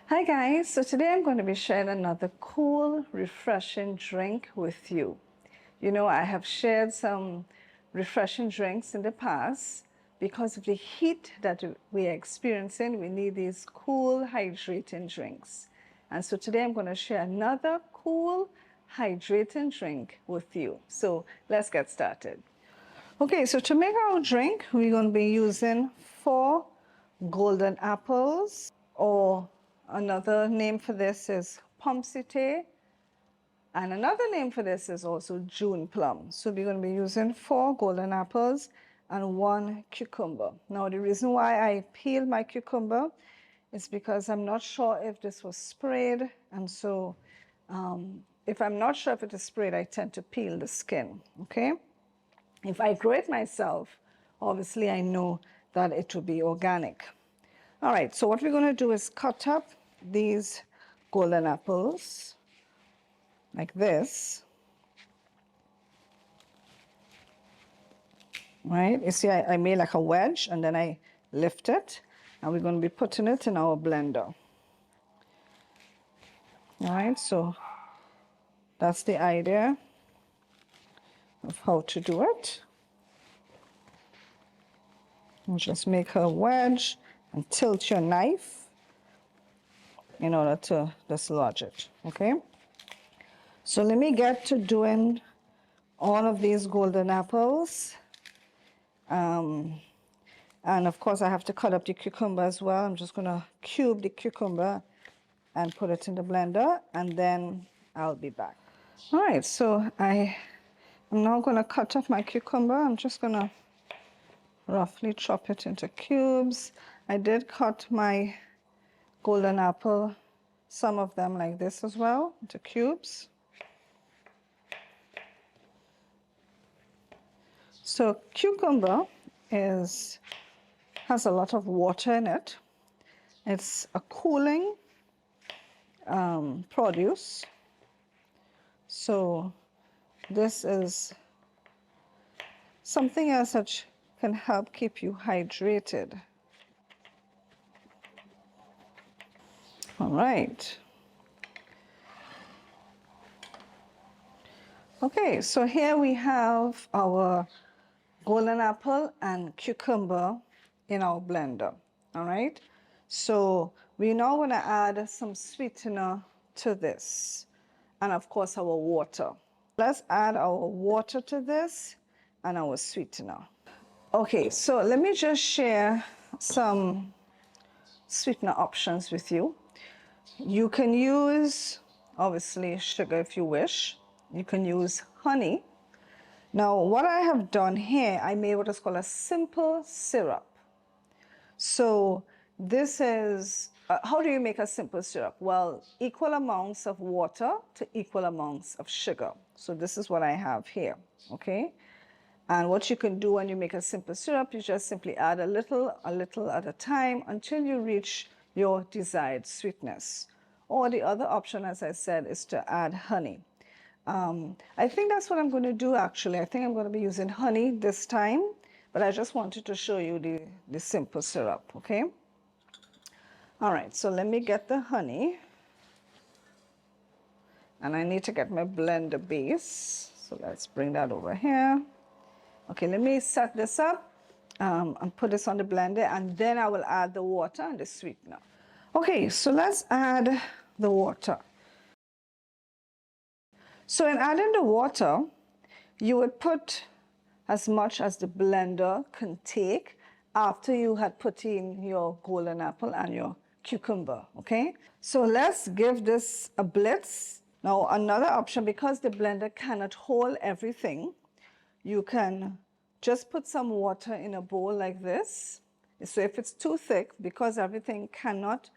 Hi guys, so today I'm going to be sharing another cool, refreshing drink with you. You know, I have shared some refreshing drinks in the past. Because of the heat that we are experiencing, we need these cool, hydrating drinks. And so today I'm going to share another cool, hydrating drink with you. So let's get started. Okay, so to make our drink, we're going to be using 4 golden apples, or another name for this is Pommecythere, and another name for this is also June plum. So we're going to be using 4 golden apples and 1 cucumber. Now the reason why I peeled my cucumber is because I'm not sure if this was sprayed, and so if I'm not sure if it is sprayed, I tend to peel the skin, okay? If I grow it myself, obviously I know that it will be organic. All right, so what we're going to do is cut up these golden apples like this. Right, you see I made like a wedge and then I lift it, and we're going to be putting it in our blender. All right, so that's the idea of how to do it. You just make a wedge and tilt your knife in order to dislodge it, okay? So let me get to doing all of these golden apples. And of course I have to cut up the cucumber as well. I'm just going to cube the cucumber and put it in the blender, and then I'll be back. All right, so I'm now going to cut up my cucumber. I'm just going to roughly chop it into cubes. I did cut my golden apple, some of them like this as well, into cubes. So cucumber has a lot of water in it. It's a cooling produce. So this is something else that can help keep you hydrated. All right. Okay, so here we have our golden apple and cucumber in our blender. All right. So we're now going to add some sweetener to this, and of course our water. Let's add our water to this and our sweetener. Okay, so let me just share some sweetener options with you. You can use, obviously, sugar if you wish. You can use honey. Now, what I have done here, I made what is called a simple syrup. So this is, how do you make a simple syrup? Well, equal amounts of water to equal amounts of sugar. So this is what I have here, okay? And what you can do when you make a simple syrup, you just simply add a little at a time until you reach your desired sweetness. Or the other option, as I said, is to add honey. I think that's what I'm going to do actually. I think I'm going to be using honey this time, but I just wanted to show you the simple syrup, okay? All right, so let me get the honey. And I need to get my blender base. So let's bring that over here. Okay, let me set this up and put this on the blender, and then I will add the water and the sweetener. Okay, so let's add the water. So in adding the water, you would put as much as the blender can take after you had put in your golden apple and your cucumber, okay? So let's give this a blitz. Now another option, because the blender cannot hold everything, you can just put some water in a bowl like this. So if it's too thick, because everything cannot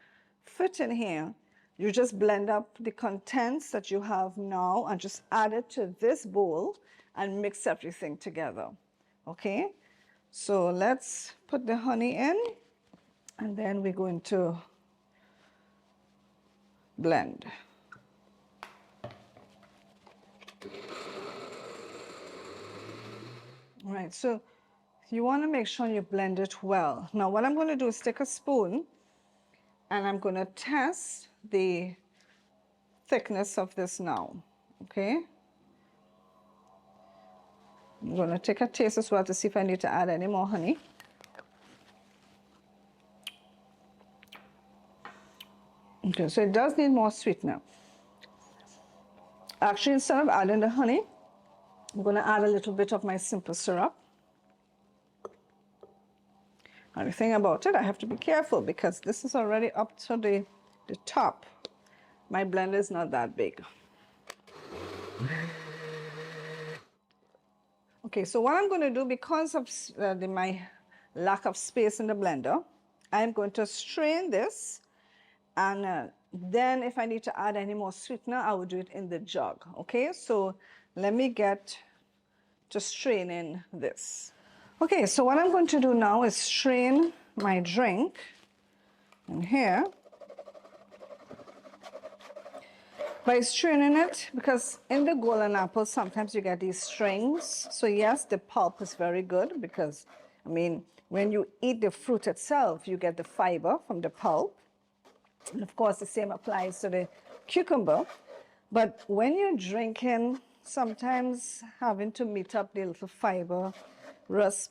fit in here, you just blend up the contents that you have now and just add it to this bowl and mix everything together, okay? So let's put the honey in, and then we're going to blend. All right, so you want to make sure you blend it well. Now what I'm going to do is take a spoon and I'm going to test the thickness of this now, okay? I'm going to take a taste as well to see if I need to add any more honey. Okay, so it does need more sweetener. Actually, instead of adding the honey, I'm going to add a little bit of my simple syrup. And the thing about it, I have to be careful because this is already up to the top. My blender is not that big. Okay, so what I'm going to do, because of my lack of space in the blender, I'm going to strain this, and then if I need to add any more sweetener, I will do it in the jug. Okay, so let me get to straining this. Okay, so what I'm going to do now is strain my drink in here. By straining it, because in the golden apple sometimes you get these strings. So yes, the pulp is very good because, I mean, when you eat the fruit itself, you get the fiber from the pulp. And of course, the same applies to the cucumber. But when you're drinking, sometimes having to meet up the little fibrous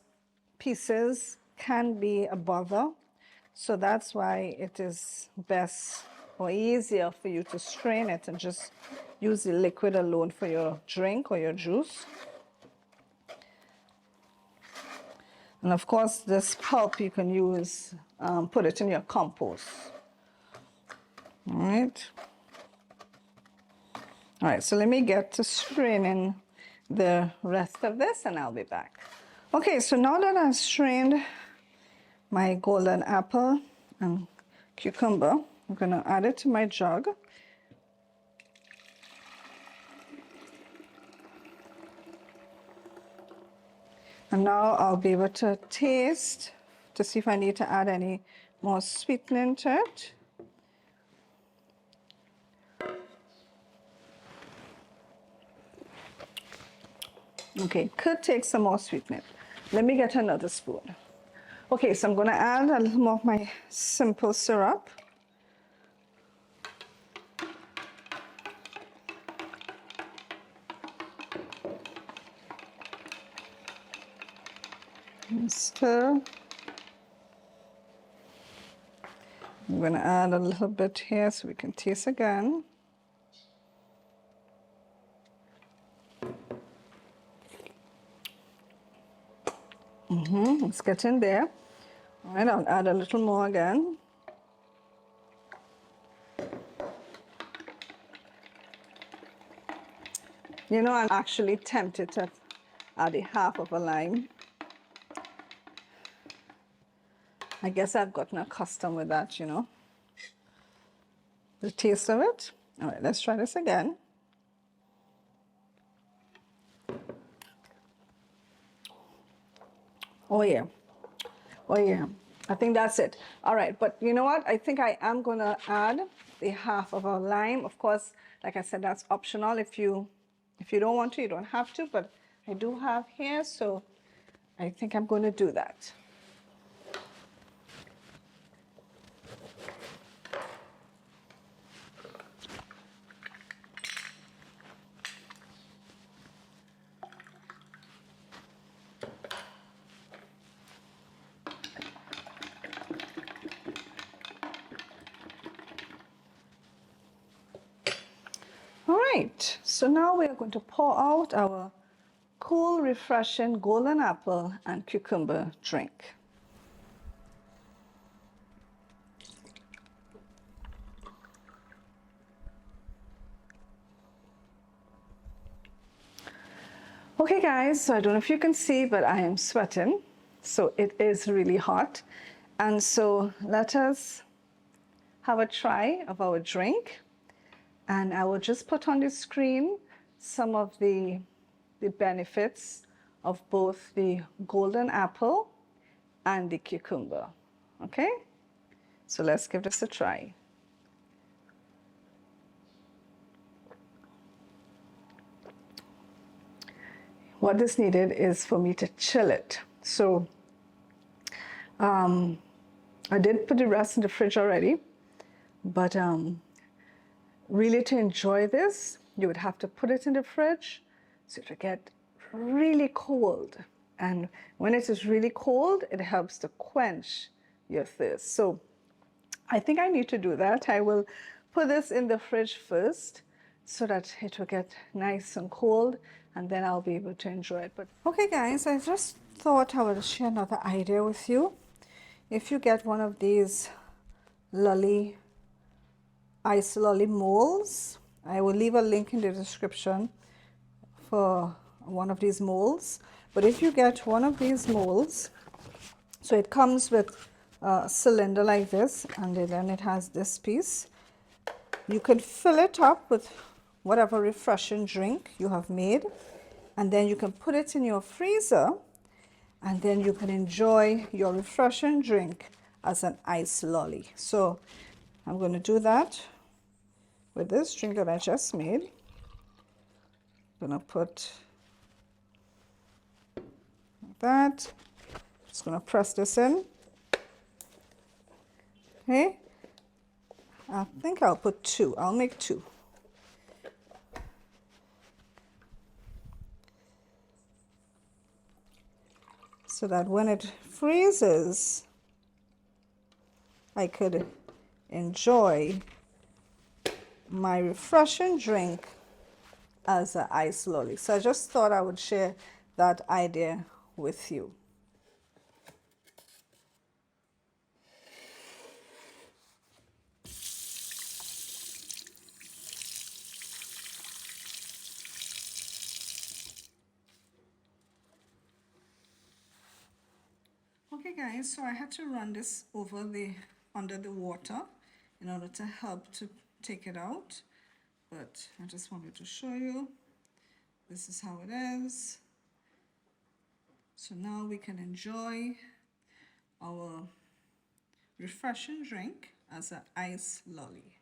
pieces can be a bother. So that's why it is best or easier for you to strain it and just use the liquid alone for your drink or your juice. And of course, this pulp you can use, put it in your compost. All right. All right, so let me get to straining the rest of this and I'll be back. Okay, so now that I've strained my golden apple and cucumber, I'm going to add it to my jug. And now I'll be able to taste to see if I need to add any more sweetening to it. Okay, could take some more sweetening. Let me get another spoon. Okay, so I'm going to add a little more of my simple syrup. Stir. I'm going to add a little bit here so we can taste again. Let's get in there. All right, I'll add a little more again. You know, I'm actually tempted to add a half of a lime. I guess I've gotten accustomed with that, you know, the taste of it. All right, let's try this again. Oh yeah, oh yeah, I think that's it. All right, but you know what? I think I am gonna add the half of a lime. Of course, like I said, that's optional. If you don't want to, you don't have to, but I do have here, so I think I'm gonna do that. All right, so now we are going to pour out our cool, refreshing golden apple and cucumber drink. Okay guys, so I don't know if you can see, but I am sweating. So it is really hot. And so let us have a try of our drink. And I will just put on the screen some of the benefits of both the golden apple and the cucumber. Okay? So let's give this a try. What this needed is for me to chill it. So I did put the rest in the fridge already. But really to enjoy this, you would have to put it in the fridge so it would get really cold. And when it is really cold, it helps to quench your thirst. So I think I need to do that. I will put this in the fridge first so that it will get nice and cold, and then I'll be able to enjoy it. But okay guys, I just thought I would share another idea with you. If you get one of these ice lolly molds, I will leave a link in the description for one of these molds. But if you get one of these molds, so it comes with a cylinder like this, and then it has this piece. You can fill it up with whatever refreshing drink you have made, and then you can put it in your freezer, and then you can enjoy your refreshing drink as an ice lolly. So I'm going to do that with this drink that I just made. I'm going to put like that. Just going to press this in. Okay, I think I'll put 2. I'll make 2. So that when it freezes, I could enjoy my refreshing drink as an ice lolly. So I just thought I would share that idea with you. Okay guys, so I had to run this under the water in order to help to take it out, but I just wanted to show you. This is how it is. So now we can enjoy our refreshing drink as an ice lolly.